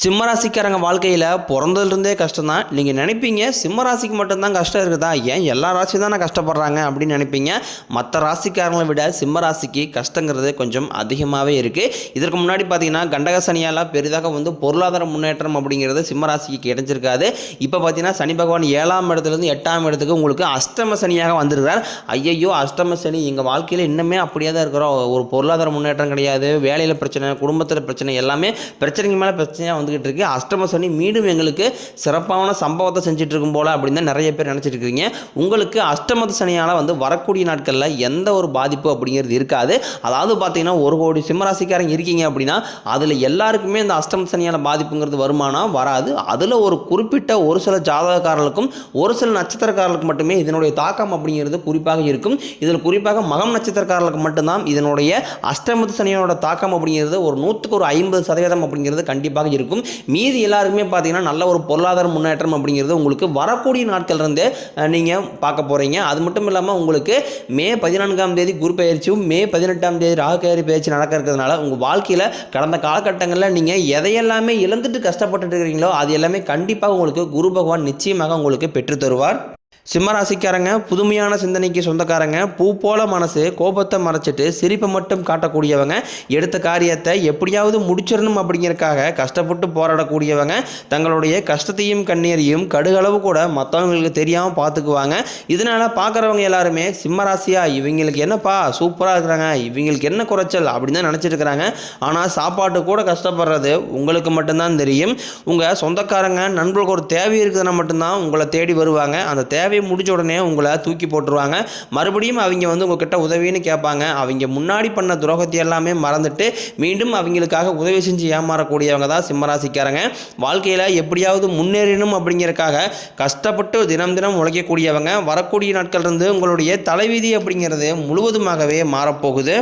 சிம்மராசிக்காரங்க வாழ்க்கையில் பிறந்ததுலேருந்தே கஷ்டம் தான். நீங்கள் நினைப்பீங்க சிம்மராசிக்கு மட்டும்தான் கஷ்டம் இருக்குதா, ஏன் எல்லா ராசி தானே கஷ்டப்படுறாங்க அப்படின்னு நினைப்பீங்க. மற்ற ராசிக்காரங்களை விட சிம்மராசிக்கு கஷ்டங்கிறது கொஞ்சம் அதிகமாகவே இருக்குது. இதற்கு முன்னாடி பார்த்தீங்கன்னா கண்டக சனியால் பெரிதாக பொருளாதார முன்னேற்றம் அப்படிங்கிறது சிம்மராசிக்கு கிடைச்சிருக்காது. இப்போ பார்த்தீங்கன்னா சனி பகவான் 7ஆம் இடத்துலேருந்து 8ஆம் இடத்துக்கு உங்களுக்கு அஷ்டம சனியாக வந்திருக்கிறார். ஐயையோ, அஷ்டம சனி எங்கள் வாழ்க்கையில் இன்னுமே அப்படியே தான் இருக்கிறோம். ஒரு பொருளாதார முன்னேற்றம் கிடையாது, வேலையில் பிரச்சனை, குடும்பத்தில் பிரச்சனை, எல்லாமே பிரச்சனைக்கு மேலே பிரச்சனையாக வந்துகிட்டு இருக்கு. அஷ்டம சனி மீண்டும் எங்களுக்கு சிறப்பான சம்பவத்தை செஞ்சுட்டு இருக்கும் போல அப்படின்னு தான் நிறைய பேர் நினைச்சிட்டு இருக்கீங்க. உங்களுக்கு அஷ்டம சனியால் வரக்கூடிய நாட்களில் எந்த ஒரு பாதிப்பு அப்படிங்கிறது இருக்காது. அதாவது பார்த்தீங்கன்னா 1 கோடி சிம்மராசிக்காரங்க இருக்கீங்க அப்படின்னா அதில் எல்லாருக்குமே இந்த அஷ்டம சனியான பாதிப்புங்கிறது வருமானம் வராது. அதில் ஒரு குறிப்பிட்ட ஒரு சில ஜாதகக்காரர்களுக்கும் ஒரு சில நட்சத்திரக்காரர்களுக்கு மட்டுமே இதனுடைய தாக்கம் அப்படிங்கிறது குறிப்பாக இருக்கும். இதில் குறிப்பாக மகம் நட்சத்திரக்காரர்களுக்கு மட்டும்தான் இதனுடைய அஷ்டம சனியோட தாக்கம் அப்படிங்கிறது ஒரு 100க்கு 50% அப்படிங்கிறது கண்டிப்பாக இருக்கும். மீதி எல்லாருக்குமே பார்த்தீங்கன்னா நல்ல ஒரு பொருளாதார முன்னேற்றம் அப்படிங்கிறது உங்களுக்கு வரக்கூடிய நாட்கள் இருந்தே நீங்கள் பார்க்க போகிறீங்க. அது மட்டும் இல்லாமல் உங்களுக்கு மே 14ஆம் தேதி குரு பயிற்சியும் மே 18ஆம் தேதி ராகு பயிற்சி நடக்க இருக்கிறதுனால உங்கள் வாழ்க்கையில் கடந்த காலகட்டங்களில் நீங்கள் எதையெல்லாமே இழந்துட்டு கஷ்டப்பட்டுட்டு இருக்கிறீங்களோ அது எல்லாமே கண்டிப்பாக உங்களுக்கு குரு பகவான் நிச்சயமாக உங்களுக்கு பெற்று தருவார். சிம்மராசிக்காரங்க புதுமையான சிந்தனைக்கு சொந்தக்காரங்க, பூ போல மனசு, கோபத்தை மறைச்சிட்டு சிரிப்பை மட்டும் காட்டக்கூடியவங்க, எடுத்த காரியத்தை எப்படியாவது முடிச்சிடணும் அப்படிங்கிறதுக்காக கஷ்டப்பட்டு போராடக்கூடியவங்க, தங்களுடைய கஷ்டத்தையும் கண்ணீரையும் கடுகளவு கூட மற்றவங்களுக்கு தெரியாமல் பார்த்துக்குவாங்க. இதனால் பார்க்குறவங்க எல்லாருமே சிம்மராசியா இவங்களுக்கு என்னப்பா சூப்பராக இருக்கிறாங்க, இவங்களுக்கு என்ன குறைச்சல் அப்படின்னு தான் நினச்சிட்டு இருக்கிறாங்க. ஆனால் சாப்பாட்டு கூட கஷ்டப்படுறது உங்களுக்கு மட்டும்தான் தெரியும். உங்கள் சொந்தக்காரங்க நண்பர்களுக்கு ஒரு தேவை இருக்குதுன்னா மட்டும்தான் உங்களை தேடி வருவாங்க. அந்த தேவை முடிஞ்ச உடனே உங்களை தூக்கி போட்டுருவாங்க. மறுபடியும் அவங்க உங்ககிட்ட உதவின்னு கேட்பாங்க. அவங்க முன்னாடி பண்ண துரோகத்தை எல்லாமே மறந்துட்டு மீண்டும் அவங்களுக்காக உதவி செஞ்சு ஏமாறக்கூடியவங்க தான் சிம்மராசிக்காரங்க. வாழ்க்கையில் எப்படியாவது முன்னேறணும் அப்படிங்கிறதுக்காக கஷ்டப்பட்டு தினம் தினம் உழைக்கக்கூடியவங்க. வரக்கூடிய நாட்கள் இருந்து உங்களுடைய தலைவிதி அப்படிங்கிறது முழுவதுமாகவே மாறப்போகுது.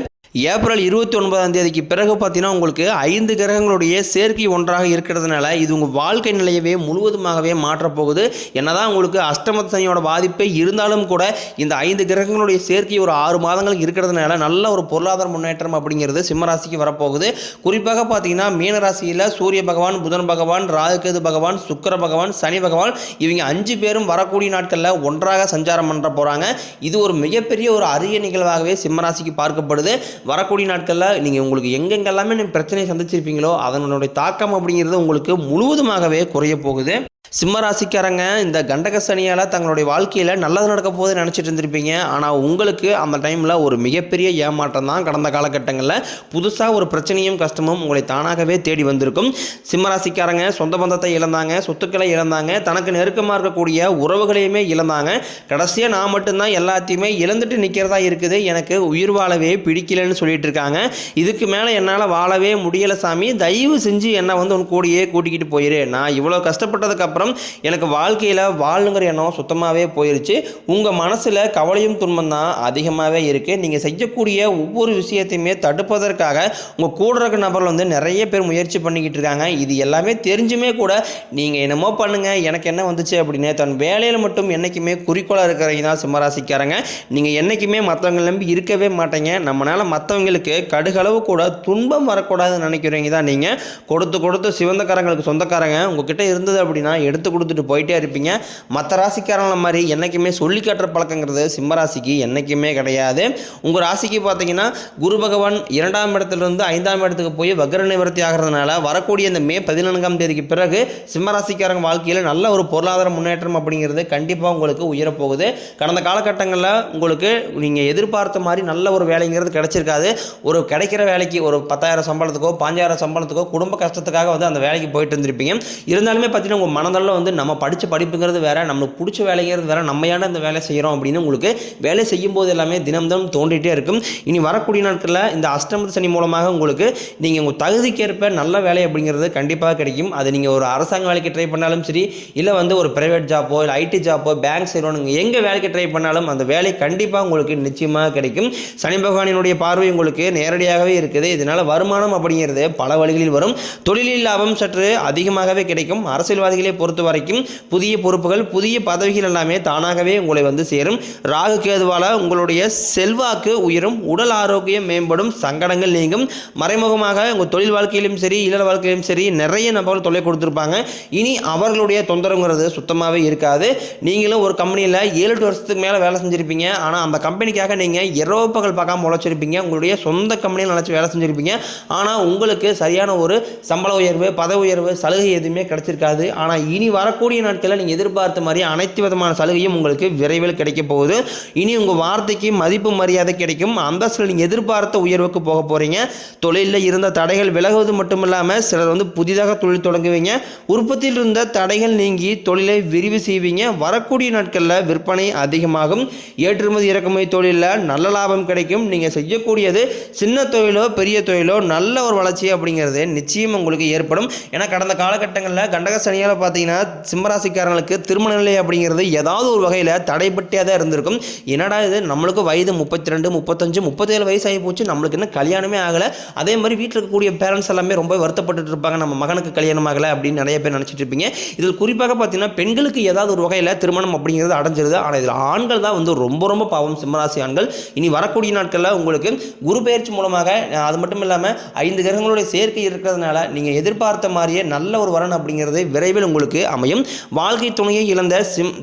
ஏப்ரல் 29ஆம் தேதிக்கு பிறகு பார்த்தீங்கன்னா உங்களுக்கு 5 கிரகங்களுடைய சேர்க்கை ஒன்றாக இருக்கிறதுனால இது உங்கள் வாழ்க்கை நிலையவே முழுவதுமாகவே மாற்றப்போகுது. என்னதான் உங்களுக்கு அஷ்டம சனியோட பாதிப்பே இருந்தாலும் கூட இந்த 5 கிரகங்களுடைய சேர்க்கை ஒரு 6 மாதங்களுக்கு இருக்கிறதுனால நல்ல ஒரு பொருளாதார முன்னேற்றம் அப்படிங்கிறது சிம்மராசிக்கு வரப்போகுது. குறிப்பாக பார்த்தீங்கன்னா மீனராசியில் சூரிய பகவான், புதன் பகவான், ராகுகேது பகவான், சுக்கிர பகவான், சனி பகவான் இவங்க 5 பேரும் வரக்கூடிய நாட்களில் ஒன்றாக சஞ்சாரம் பண்ண போகிறாங்க. இது ஒரு மிகப்பெரிய ஒரு அரிய நிகழ்வாகவே சிம்மராசிக்கு பார்க்கப்படுது. வரக்கூடிய நாட்களில் நீங்கள் உங்களுக்கு எங்கெங்கெல்லாமே பிரச்சனையை சந்திச்சிருப்பீங்களோ அதனுடைய தாக்கம் அப்படிங்கிறது உங்களுக்கு முழுவதுமாகவே குறைய போகுது. சிம்மராசிக்காரங்க இந்த கண்டக சனியால் தங்களுடைய வாழ்க்கையில் நல்லது நடக்க போது நினச்சிட்டு இருந்திருப்பீங்க. ஆனால் உங்களுக்கு அந்த டைமில் ஒரு மிகப்பெரிய ஏமாற்றம் தான். கடந்த காலகட்டங்களில் புதுசாக ஒரு பிரச்சனையும் கஷ்டமும் உங்களை தானாகவே தேடி வந்திருக்கும். சிம்மராசிக்காரங்க சொந்த பந்தத்தை இழந்தாங்க, சொத்துக்களை இழந்தாங்க, தனக்கு நெருக்கமாக இருக்கக்கூடிய உறவுகளையுமே இழந்தாங்க. கடைசியாக நான் மட்டும்தான் எல்லாத்தையுமே இழந்துட்டு நிற்கிறதா இருக்குது, எனக்கு உயிர் வாழவே பிடிக்கலன்னு சொல்லிட்டு இருக்காங்க. இதுக்கு மேலே என்னால் வாழவே முடியலை சாமி, தயவு செஞ்சு என்னை உன் கூடியே கூட்டிக்கிட்டு போயிரு, நான் இவ்வளோ கஷ்டப்பட்டதுக்கு அப்புறம் எனக்கு வாழ்க்கையில் வாழணுங்கிற எண்ணம் சுத்தமாகவே போயிருச்சு. உங்கள் மனசில் கவலையும் துன்பம் தான் அதிகமாகவே இருக்குது. நீங்கள் செய்யக்கூடிய ஒவ்வொரு விஷயத்தையுமே தடுப்பதற்காக உங்கள் கூட இருக்க நபர்கள் நிறைய பேர் முயற்சி பண்ணிக்கிட்டு இருக்காங்க. இது எல்லாமே தெரிஞ்சுமே கூட நீங்கள் என்னமோ பண்ணுங்கள் எனக்கு என்ன வந்துச்சு அப்படின்னு தன் வேலையில் மட்டும் என்றைக்குமே குறிக்கோளாக இருக்கிறவங்க தான் சிம்மராசிக்காரங்க. நீங்கள் என்றைக்குமே மற்றவங்க நம்பி இருக்கவே மாட்டீங்க. நம்மளால் மற்றவங்களுக்கு கடுகளவு கூட துன்பம் வரக்கூடாதுன்னு நினைக்கிறவங்க தான் நீங்கள். கொடுத்து சிவந்தக்காரங்களுக்கு சொந்தக்காரங்க உங்ககிட்ட இருந்தது அப்படின்னா எடுத்து கொடுத்துட்டு போயிட்டே இருப்பீங்க. மற்ற ராசிக்காரங்கள மாதிரி என்றைக்குமே சொல்லி காட்டுற பழக்கங்கிறது சிம்மராசிக்கு என்றைக்குமே கிடையாது. உங்கள் ராசிக்கு பார்த்தீங்கன்னா குரு பகவான் 2ஆம் இடத்துலேருந்து 5ஆம் இடத்துக்கு போய் வக்ர நிவர்த்தி ஆகிறதுனால வரக்கூடிய இந்த மே 14ஆம் தேதிக்கு பிறகு சிம்மராசிக்காரங்க வாழ்க்கையில் நல்ல ஒரு பொருளாதார முன்னேற்றம் அப்படிங்கிறது கண்டிப்பாக உங்களுக்கு உயரப்போகுது. கடந்த காலகட்டங்களில் உங்களுக்கு நீங்கள் எதிர்பார்த்த மாதிரி நல்ல ஒரு வேலைங்கிறது கிடைச்சிருக்காது. ஒரு கிடைக்கிற வேலைக்கு ஒரு 10,000 சம்பளத்துக்கோ 5,000 சம்பளத்துக்கோ குடும்ப கஷ்டத்துக்காக அந்த வேலைக்கு போயிட்டு இருந்திருப்பீங்க. இருந்தாலுமே பார்த்தீங்கன்னா உங்கள் மனதளவில் நம்ம படித்த படிப்புங்கிறது வேற, நம்மளுக்கு பிடிச்ச வேலைங்கிறது வேற, நம்ம ஏன்னா இந்த வேலை செய்கிறோம் அப்படின்னு உங்களுக்கு வேலை செய்யும் போது எல்லாமே தினம் தோண்டிகிட்டே இருக்கும். இனி வரக்கூடிய நாட்களில் இந்த அஷ்டம சனி மூலமாக உங்களுக்கு நீங்கள் உங்கள் தகுதிக்கேற்ப நல்ல வேலை அப்படிங்கிறது கண்டிப்பாக கிடைக்கும். அது நீங்கள் ஒரு அரசாங்க வேலைக்கு ட்ரை பண்ணாலும் சரி, இல்லை ஒரு பிரைவேட் ஜாப்போ, இல்லை ஐடி ஜாப்போ, பேங்க் சைடோ, நீங்கள் எங்கே வேலைக்கு ட்ரை பண்ணாலும் அந்த வேலை கண்டிப்பாக உங்களுக்கு நிச்சயமாக கிடைக்கும். சனி பகவானினுடைய பார்வை உங்களுக்கு நேரடியாகவே இருக்குது. இதனால் வருமானம் அப்படிங்கிறது பல வழிகளில் வரும். தொழிலில் லாபம் சற்று அதிகமாகவே கிடைக்கும். அரசியல்வாதிகளே பொறுத்த வரைக்கும் புதிய பொறுப்புகள் புதிய பதவிகள் எல்லாமே தானாகவே உங்களை வந்து சேரும். ராகு கேதுவால் உங்களுடைய செல்வாக்கு உயரும், உடல் ஆரோக்கியம் மேம்படும், சங்கடங்கள் நீங்கும். மறைமுகமாக உங்கள் தொழில் வாழ்க்கையிலும் சரி இல்லற வாழ்க்கையிலும் சரி நிறைய நபர்கள் தொல்லை கொடுத்துருப்பாங்க. இனி அவர்களுடைய தொந்தரவுங்கிறது சுத்தமாகவே இருக்காது. நீங்களும் ஒரு கம்பெனியில் 7-8 வருஷத்துக்கு மேலே வேலை செஞ்சுருப்பீங்க. ஆனால் அந்த கம்பெனிக்காக நீங்கள் இரவு பகல் பார்க்காம உழைச்சிருப்பீங்க. உங்களுடைய சொந்த கம்பெனியில் நினச்சி வேலை செஞ்சுருப்பீங்க. ஆனால் உங்களுக்கு சரியான ஒரு சம்பள உயர்வு பதவி உயர்வு சலுகை எதுவுமே கிடைச்சிருக்காது. ஆனால் இனி வரக்கூடிய நாட்களில் நீங்கள் எதிர்பார்த்த மாதிரி அனைத்து விதமான சலுகையும் உங்களுக்கு விரைவில் கிடைக்க போகுது. இனி உங்கள் வார்த்தைக்கு மதிப்பு மரியாதை கிடைக்கும். அந்தஸ்தில் நீங்கள் எதிர்பார்த்த உயர்வுக்கு போக போகிறீங்க. தொழிலில் இருந்த தடைகள் விலகுவது மட்டும் இல்லாமல் சிலர் வந்து புதிதாக தொழில் தொடங்குவீங்க. உற்பத்தியில் இருந்த தடைகள் நீங்கி தொழிலை விரிவு செய்வீங்க. வரக்கூடிய நாட்களில் விற்பனை அதிகமாகும். ஏற்றுமதி இறக்குமதி தொழிலில் நல்ல லாபம் கிடைக்கும். நீங்கள் செய்யக்கூடியது சின்ன தொழிலோ பெரிய தொழிலோ நல்ல ஒரு வளர்ச்சி அப்படிங்கிறது நிச்சயம் உங்களுக்கு ஏற்படும். ஏன்னா கடந்த காலகட்டங்களில் கண்டக சனியால் பார்த்தீங்கன்னா சிம்மராசிக்காரங்களுக்கு திருமண நிலை அப்படிங்கிறது ஏதாவது ஒரு வகையில் தடைப்பட்டே தான் இருந்திருக்கும். என்னடா இது நம்மளுக்கு வயது 32 35 37 வயசு ஆகி போச்சு, நம்மளுக்கு இன்னும் கல்யாணமே ஆகலை. அதே மாதிரி வீட்டில் இருக்கக்கூடிய பேரண்ட்ஸ் எல்லாமே ரொம்ப வருத்தப்பட்டு இருப்பாங்க, நம்ம மகனுக்கு கல்யாணம் ஆகலை அப்படின்னு நிறைய பேர் நினச்சிட்டு இருப்பீங்க. இதில் குறிப்பாக பார்த்தீங்கன்னா பெண்களுக்கு ஏதாவது ஒரு வகையில் திருமணம் அப்படிங்கிறது அடைஞ்சிருது. ஆனால் இதில் ஆண்கள் தான் வந்து ரொம்ப ரொம்ப பாவம். சிம்மராசி ஆண்கள் இனி வரக்கூடிய நாட்களில் உங்களுக்கு குரு பெயர்ச்சி மூலமாக அது மட்டும் இல்லாமல் 5 கிரகங்களுடைய சேர்க்கை இருக்கிறதுனால நீங்கள் எதிர்பார்த்த மாதிரியே நல்ல ஒரு வரன் அப்படிங்கிறது விரைவில் உங்களுக்கு அமையும். வாழ்க்கை துணையை இழந்த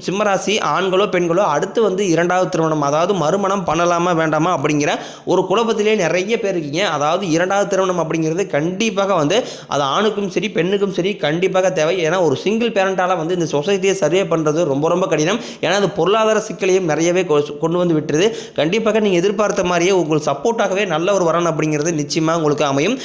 சிம்மராசி ஆண்களோ பெண்களோ அடுத்து வந்து 2வது திருமணம் அதாவது மறுமணம் பண்ணலாமா வேண்டாமா அப்படிங்கிற ஒரு குழப்பத்திலே நிறைய பேர் இருக்கீங்க. அதாவது 2வது திருமணம் அப்படிங்கிறது கண்டிப்பாக வந்து அது ஆணுக்கும் சரி பெண்ணுக்கும் சரி கண்டிப்பாக தேவை. ஏன்னா ஒரு சிங்கிள் பேரண்டால் வந்து இந்த சொசைட்டியை சர்வே பண்ணுறது ரொம்ப ரொம்ப கடினம். ஏன்னா அது பொருளாதார சிக்கலையும் நிறையவே கொண்டு வந்து விட்டுருது. கண்டிப்பாக நீங்கள் எதிர்பார்த்த மாதிரியே உங்களுக்கு சப்போர்ட்டாகவே நல்ல ஒரு வரன் அப்படிங்கிறது நிச்சயமாக உங்களுக்கு அமையும்.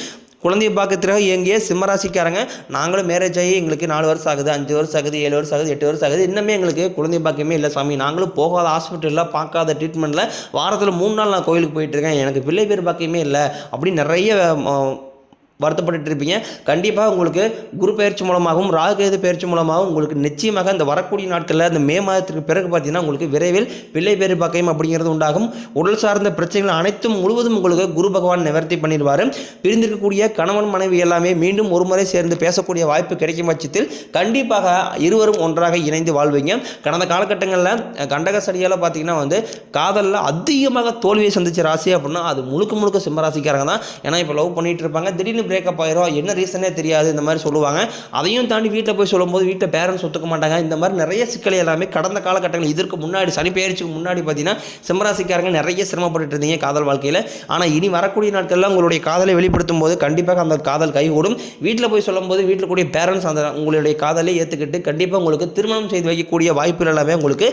குழந்தைய பார்க்கறதுக்காக இயங்கிய சிம்மராசிக்காரங்க நாங்களும் மேரேஜ் ஆகி எங்களுக்கு 4 வருஷம் ஆகுது, 5 வருஷம் ஆகுது, 7 வருஷம் ஆகுது, 8 வருஷம் ஆகுது, இன்னுமே எங்களுக்கு குழந்தை பாக்கியமே இல்லை சாமி, நாங்களும் போகாத ஹாஸ்பிட்டலில் பார்க்காத ட்ரீட்மெண்ட்டில் வாரத்தில் 3 நாள் நான் கோயிலுக்கு போயிட்டுருக்கேன், எனக்கு பிள்ளை பேர் பாக்கியமே இல்லை அப்படின்னு நிறைய வருத்தப்பட்டு இருப்பீங்க. கண்டிப்பாக உங்களுக்கு குரு பயிற்சி மூலமாகவும் ராகுகேது பயிற்சி மூலமாகவும் உங்களுக்கு நிச்சயமாக இந்த வரக்கூடிய நாட்களில் இந்த மே மாதத்திற்கு பிறகு பார்த்தீங்கன்னா உங்களுக்கு விரைவில் பிள்ளை பேறு பாக்கியம் அப்படிங்கிறது உண்டாகும். உடல் சார்ந்த பிரச்சனைகள் அனைத்தும் முழுவதும் உங்களுக்கு குரு பகவான் நிவர்த்தி பண்ணிடுவார். பிரிந்திருக்கக்கூடிய கணவன் மனைவி எல்லாமே மீண்டும் ஒரு முறை சேர்ந்து பேசக்கூடிய வாய்ப்பு கிடைக்கும் பட்சத்தில் கண்டிப்பாக இருவரும் ஒன்றாக இணைந்து வாழ்வீங்க. கடந்த காலகட்டங்களில் கண்டக சனியால் பார்த்தீங்கன்னா வந்து காதலில் அதிகமாக தோல்வியை சந்திச்ச ராசி அப்படின்னா அது முழுக்க முழுக்க சிம்மராசிக்காரங்க தான். ஏன்னா இப்போ லவ் பண்ணிட்டு இருப்பாங்க, திடீர்னு பிரேக்கப் ஆயிரும், என்ன ரீசனே தெரியாது, இந்த மாதிரி சொல்லுவாங்க. அதையும் தாண்டி வீட்டில் போய் சொல்லும்போது வீட்டில் பேரண்ட்ஸ் ஒத்துக்க மாட்டாங்க. இந்த மாதிரி நிறைய சிக்கல் எல்லாமே கடந்த காலகட்டங்கள் இதற்கு முன்னாடி சனி பெயர்ச்சிக்கு முன்னாடி பார்த்தீங்கன்னா சிம்மராசிக்காரங்க நிறைய சிரமப்பட்டு இருந்தீங்க காதல் வாழ்க்கையில். ஆனால் இனி வரக்கூடிய நாட்களில் உங்களுடைய காதலை வெளிப்படுத்தும் போது கண்டிப்பாக அந்த காதல் கைகூடும். வீட்டில் போய் சொல்லும்போது வீட்டில் கூடிய பேரண்ட்ஸ் அந்த உங்களுடைய காதலை ஏற்றுக்கிட்டு கண்டிப்பாக உங்களுக்கு திருமணம் செய்து வைக்கக்கூடிய வாய்ப்புகள் எல்லாமே உங்களுக்கு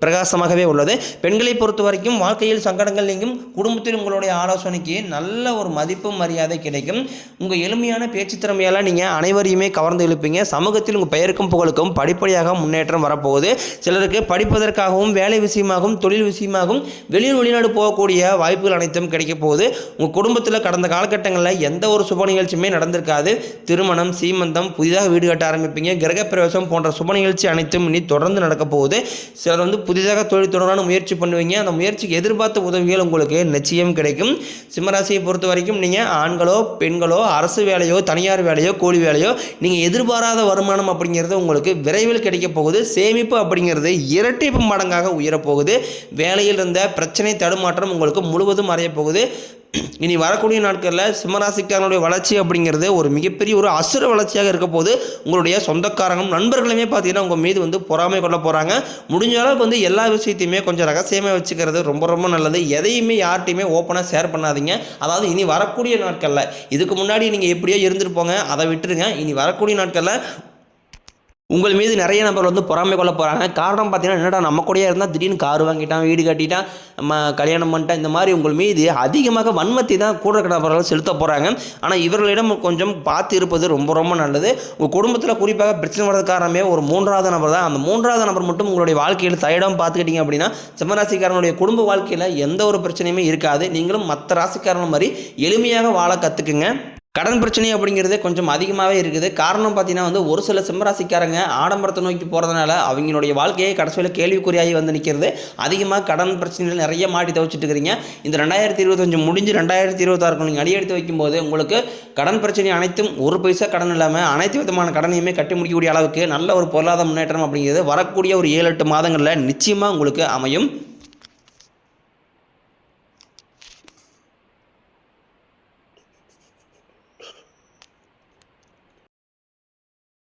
பிரகாசமாகவே உள்ளது. பெண்களை பொறுத்த வரைக்கும் வாழ்க்கையில் சங்கடங்கள் நீங்கும். குடும்பத்தில் உங்களுடைய ஆலோசனைக்கு நல்ல ஒரு மதிப்பு மரியாதை கிடைக்கும். உங்கள் எளிமையான பேச்சு திறமையால் நீங்கள் அனைவரையுமே கவர்ந்து இழுப்பீங்க. சமூகத்தில் உங்கள் பெயருக்கும் புகழுக்கும் படிப்படியாக முன்னேற்றம் வரப்போகுது. சிலருக்கு படிப்பதற்காகவும் வேலை விஷயமாகவும் தொழில் விஷயமாகவும் வெளியூர் வெளிநாடு போகக்கூடிய வாய்ப்புகள் அனைத்தும் கிடைக்க போகுது. உங்கள் குடும்பத்தில் கடந்த காலகட்டங்களில் எந்த ஒரு சுப நிகழ்ச்சியுமே நடந்திருக்காது. திருமணம் சீமந்தம் புதிதாக வீடு கட்ட ஆரம்பிப்பீங்க. கிரகப்பிரவேசம் போன்ற சுப நிகழ்ச்சி அனைத்தும் இனி தொடர்ந்து நடக்க போகுது. சிலர் வந்து புதிதாக தொழில் தொடரான முயற்சி பண்ணுவீங்க. அந்த முயற்சிக்கு எதிர்பார்த்த உதவிகள் உங்களுக்கு நிச்சயம் கிடைக்கும். சிம்மராசியை பொறுத்த வரைக்கும் நீங்கள் ஆண்களோ பெண்களோ அரசு வேலையோ தனியார் வேலையோ கூலி வேலையோ நீங்கள் எதிர்பாராத வருமானம் அப்படிங்கிறது உங்களுக்கு விரைவில் கிடைக்க போகுது. சேமிப்பு அப்படிங்கிறது இரட்டிப்பு மடங்காக உயரப்போகுது. வேலையில் இருந்த பிரச்சனை தடுமாற்றம் உங்களுக்கு முழுவதும் அறையப்போகுது. இனி வரக்கூடிய நாட்களில் சிம்மராசிக்காரனுடைய வளர்ச்சி அப்படிங்கிறது ஒரு மிகப்பெரிய ஒரு அசுர வளர்ச்சியாக இருக்க போது. உங்களுடைய சொந்தக்காரங்களும் நண்பர்களுமே பார்த்தீங்கன்னா உங்கள் மீது வந்து பொறாமை கொள்ள போகிறாங்க. முடிஞ்ச அளவுக்கு வந்து எல்லா விஷயத்தையுமே கொஞ்சம் ரகசியமாக வச்சுக்கிறது ரொம்ப ரொம்ப நல்லது. எதையுமே யார்கிட்டையுமே ஓப்பனாக ஷேர் பண்ணாதீங்க. அதாவது இனி வரக்கூடிய நாட்களில் இதுக்கு முன்னாடி நீங்கள் எப்படியோ இருந்துட்டு போங்க, அதை விட்டுருங்க. இனி வரக்கூடிய நாட்களில் உங்கள் மீது நிறைய நபர் வந்து பொறாமை கொள்ள போகிறாங்க. காரணம் பார்த்தீங்கன்னா என்னடா நம்ம கூடயே இருந்தால் திடீர்னு கார் வாங்கிட்டான், வீடு கட்டிட்டான், நம்ம கல்யாணம் பண்ணிட்டான், இந்த மாதிரி உங்கள் மீது அதிகமாக வன்மத்தை தான் கூட நபர்கள் செலுத்த போகிறாங்க. ஆனால் இவர்களிடம் கொஞ்சம் பார்த்து இருப்பது ரொம்ப ரொம்ப நல்லது. உங்கள் குடும்பத்தில் குறிப்பாக பிரச்சனை வர்றது காரணமே ஒரு 3வது நபர் தான். அந்த 3வது நபர் மட்டும் உங்களுடைய வாழ்க்கையில் தயிடம் பார்த்துக்கிட்டீங்க அப்படின்னா சிம்மராசிக்காரனுடைய குடும்ப வாழ்க்கையில் எந்த ஒரு பிரச்சனையுமே இருக்காது. நீங்களும் மற்ற ராசிக்காரன் மாதிரி எளிமையாக வாழ கற்றுக்குங்க. கடன் பிரச்சனை அப்படிங்கிறது கொஞ்சம் அதிகமாகவே இருக்குது. காரணம் பார்த்தீங்கன்னா வந்து ஒரு சில சிம்மராசிக்காரங்க ஆடம்பரத்தை நோக்கி போகிறதுனால அவங்களுடைய வாழ்க்கையை கடைசியில் கேள்விக்குறியாகி வந்து நிற்கிறது. அதிகமாக கடன் பிரச்சனைகள் நிறைய மாட்டி தவிச்சிட்டு இருக்கிறீங்க. இந்த 2025 முடிஞ்சு 2026 நீங்கள் அடியெடுத்து வைக்கும்போது உங்களுக்கு கடன் பிரச்சனை அனைத்தும் ஒரு பைசா கடன் இல்லாமல் அனைத்து விதமான கடனையுமே கட்டி முடிக்கக்கூடிய அளவுக்கு நல்ல ஒரு பொருளாதார முன்னேற்றம் அப்படிங்கிறது வரக்கூடிய ஒரு 7-8 மாதங்களில் நிச்சயமாக உங்களுக்கு அமையும்.